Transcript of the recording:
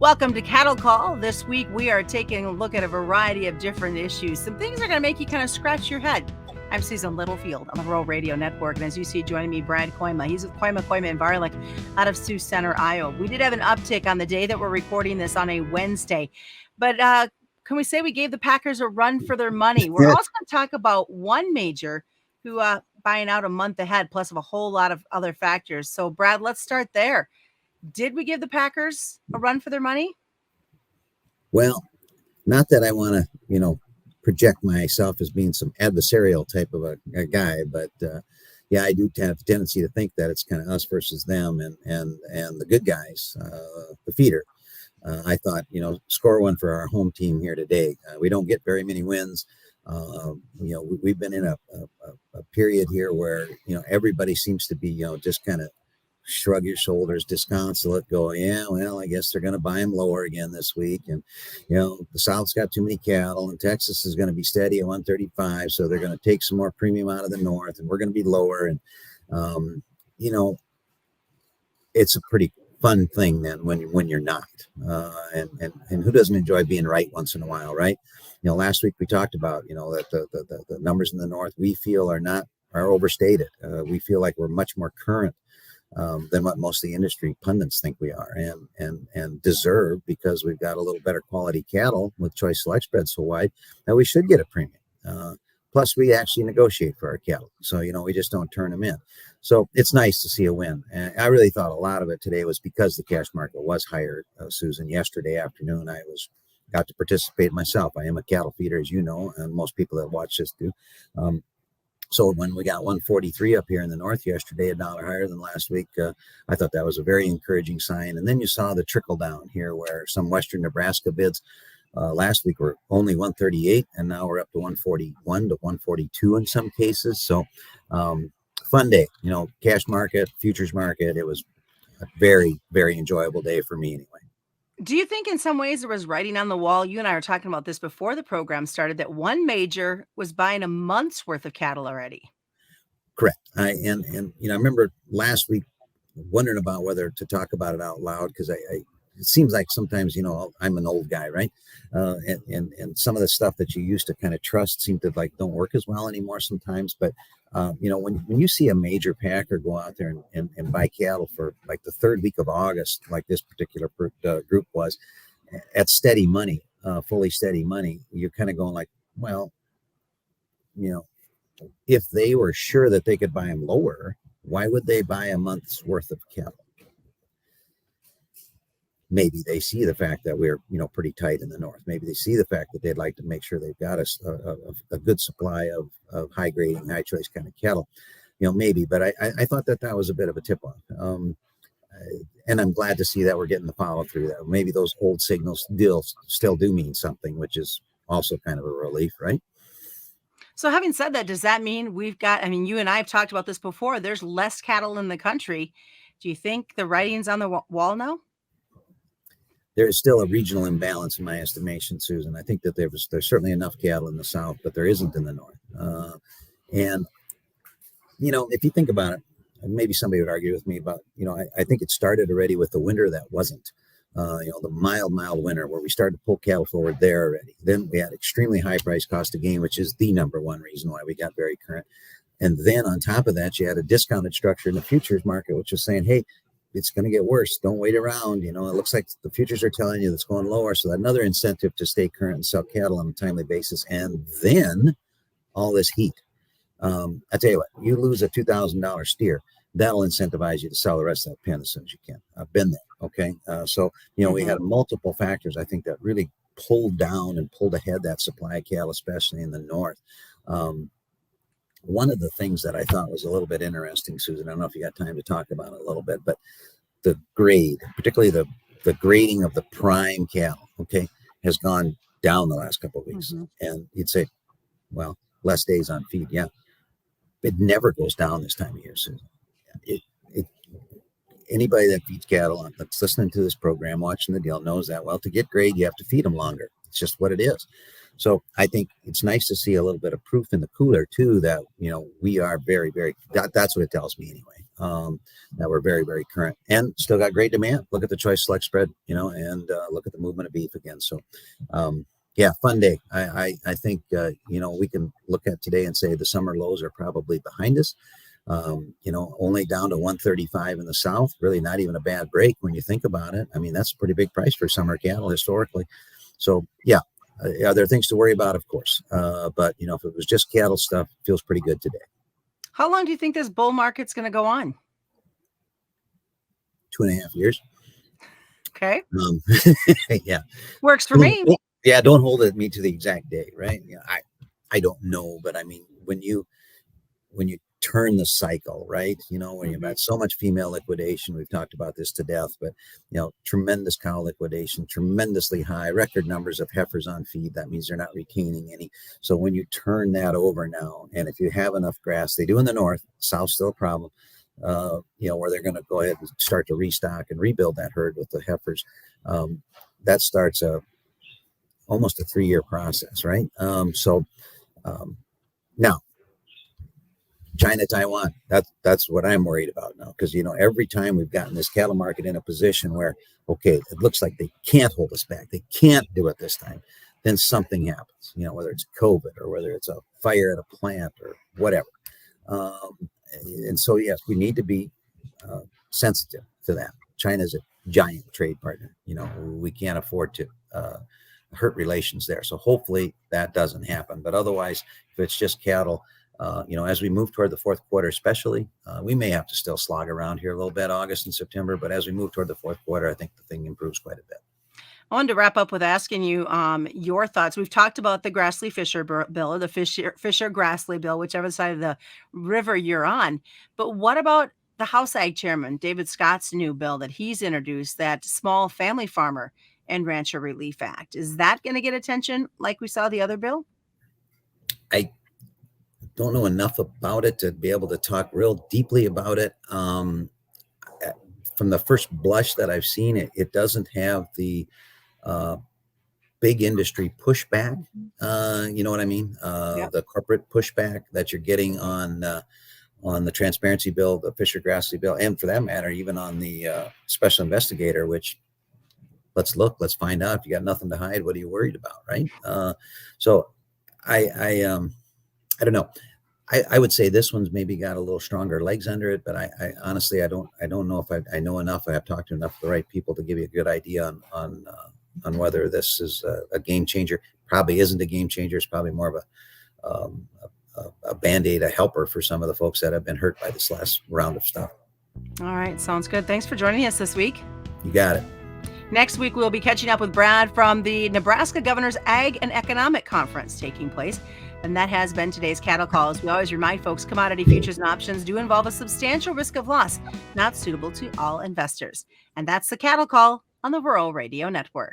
Welcome to Cattle Call. This week we are taking a look at a variety of different issues. Some things are going to make you kind of scratch your head. I'm Susan Littlefield on the Rural Radio Network, and as you see joining me, Brad Kooima. He's with Kooima and Varlick out of Sioux Center, Iowa. We did have an uptick on the day that we're recording this on a Wednesday, but can we say we gave the Packers a run for their money? We're also going to talk about one major who buying out a month ahead, plus of a whole lot of other factors. So, Brad, let's start there. Did we give the Packers a run for their money? Well, not that I want to, project myself as being some adversarial type of a guy, but yeah, I do have a tendency to think that it's kind of us versus them and the good guys, the feeder. I thought, score one for our home team here today. We don't get very many wins. We've been in a period here where, everybody seems to be, just kind of shrug your shoulders, disconsolate, go, yeah, well, I guess they're going to buy them lower again this week. And, the South's got too many cattle, and Texas is going to be steady at 135. So they're going to take some more premium out of the North, and we're going to be lower. And, it's a pretty fun thing then when you're not. And who doesn't enjoy being right once in a while, right? Last week we talked about, that the numbers in the North we feel are overstated. We feel like we're much more current than what most of the industry pundits think we are and deserve, because we've got a little better quality cattle with choice select spread so wide that we should get a premium. Plus, we actually negotiate for our cattle. So, we just don't turn them in. So it's nice to see a win. And I really thought a lot of it today was because the cash market was higher, Susan. Yesterday afternoon, I got to participate myself. I am a cattle feeder, as you know, and most people that watch this do. So when we got 143 up here in the North yesterday, $1 higher than last week, I thought that was a very encouraging sign. And then you saw the trickle down here where some Western Nebraska bids last week were only 138, and now we're up to 141 to 142 in some cases. So fun day, cash market, futures market. It was a very, very enjoyable day for me anyway. Do you think in some ways there was writing on the wall? You and I were talking about this before the program started, that one major was buying a month's worth of cattle already. Correct. I remember last week wondering about whether to talk about it out loud, because it seems like sometimes, I'm an old guy, right? And some of the stuff that you used to kind of trust seem to don't work as well anymore sometimes. But, when you see a major packer go out there and buy cattle for like the third week of August, like this particular group was, at steady money, fully steady money, you're kind of going like, well, if they were sure that they could buy them lower, why would they buy a month's worth of cattle? Maybe they see the fact that we're, pretty tight in the North. Maybe they see the fact that they'd like to make sure they've got a good supply of high grading, high choice kind of cattle, maybe. But I thought that was a bit of a tip off. And I'm glad to see that we're getting the follow through that. Maybe those old signals still do mean something, which is also kind of a relief, right? So having said that, does that mean you and I have talked about this before, there's less cattle in the country. Do you think the writing's on the wall now? There is still a regional imbalance in my estimation, Susan. I think that there's certainly enough cattle in the South, but there isn't in the North. And if you think about it, maybe somebody would argue with me about, I think it started already with the winter that wasn't, the mild winter where we started to pull cattle forward there already. Then we had extremely high price cost of gain, which is the number one reason why we got very current. And then on top of that, you had a discounted structure in the futures market, which was saying, hey, it's going to get worse. Don't wait around. It looks like the futures are telling you that's going lower. So another incentive to stay current and sell cattle on a timely basis. And then all this heat. I tell you what, you lose a $2,000 steer, that'll incentivize you to sell the rest of that pen as soon as you can. I've been there. Okay. We had multiple factors, I think, that really pulled down and pulled ahead that supply of cattle, especially in the North. One of the things that I thought was a little bit interesting, Susan, I don't know if you got time to talk about it a little bit, but the grade, particularly the grading of the prime cattle, okay, has gone down the last couple of weeks. Mm-hmm. And you'd say, well, less days on feed. Yeah. It never goes down this time of year, Susan. Anybody that feeds cattle that's listening to this program, watching the deal, knows that, well, to get grade, you have to feed them longer. It's just what it is. So I think it's nice to see a little bit of proof in the cooler too that we are very, very. That's what it tells me anyway. That we're very, very current and still got great demand. Look at the choice select spread, and look at the movement of beef again. So, yeah, fun day. I think we can look at today and say the summer lows are probably behind us. Only down to 135 in the South. Really, not even a bad break when you think about it. I mean, that's a pretty big price for summer cattle historically. So, yeah. Are there things to worry about? Of course. But, if it was just cattle stuff, it feels pretty good today. How long do you think this bull market's going to go on? 2.5 years. Okay. Yeah. Works for me. Yeah. Don't hold me to the exact day, right? Yeah. I don't know. But I mean, when you turn the cycle, right? When you've got so much female liquidation, we've talked about this to death, but tremendous cow liquidation, tremendously high record numbers of heifers on feed. That means they're not retaining any. So when you turn that over now, and if you have enough grass, they do in the North, South still a problem, where they're going to go ahead and start to restock and rebuild that herd with the heifers. That starts almost a 3-year process, right? Now, China, Taiwan, that's what I'm worried about now. Because, every time we've gotten this cattle market in a position where, okay, it looks like they can't hold us back. They can't do it this time. Then something happens, whether it's COVID or whether it's a fire at a plant or whatever. And so, yes, we need to be sensitive to that. China's a giant trade partner. We can't afford to hurt relations there. So hopefully that doesn't happen. But otherwise, if it's just cattle, as we move toward the fourth quarter, especially, we may have to still slog around here a little bit, August and September. But as we move toward the fourth quarter, I think the thing improves quite a bit. I wanted to wrap up with asking you your thoughts. We've talked about the Grassley-Fisher bill, or the Fisher-Grassley bill, whichever side of the river you're on. But what about the House Ag Chairman, David Scott's new bill that he's introduced, that Small Family Farmer and Rancher Relief Act? Is that going to get attention like we saw the other bill? I don't know enough about it to be able to talk real deeply about it. From the first blush that I've seen, it doesn't have the big industry pushback. You know what I mean? The corporate pushback that you're getting on the transparency bill, the Fisher-Grassley bill, and for that matter, even on the special investigator, which let's find out. If you got nothing to hide, what are you worried about? Right. So I don't know. I would say this one's maybe got a little stronger legs under it, but I honestly, I don't know if I know enough. I have talked to enough of the right people to give you a good idea on whether this is a game changer. Probably isn't a game changer. It's probably more of a Band-Aid, a helper for some of the folks that have been hurt by this last round of stuff. All right. Sounds good. Thanks for joining us this week. You got it. Next week, we'll be catching up with Brad from the Nebraska Governor's Ag and Economic Conference taking place. And that has been today's Cattle Call. As we always remind folks, commodity futures and options do involve a substantial risk of loss, not suitable to all investors. And that's the Cattle Call on the Rural Radio Network.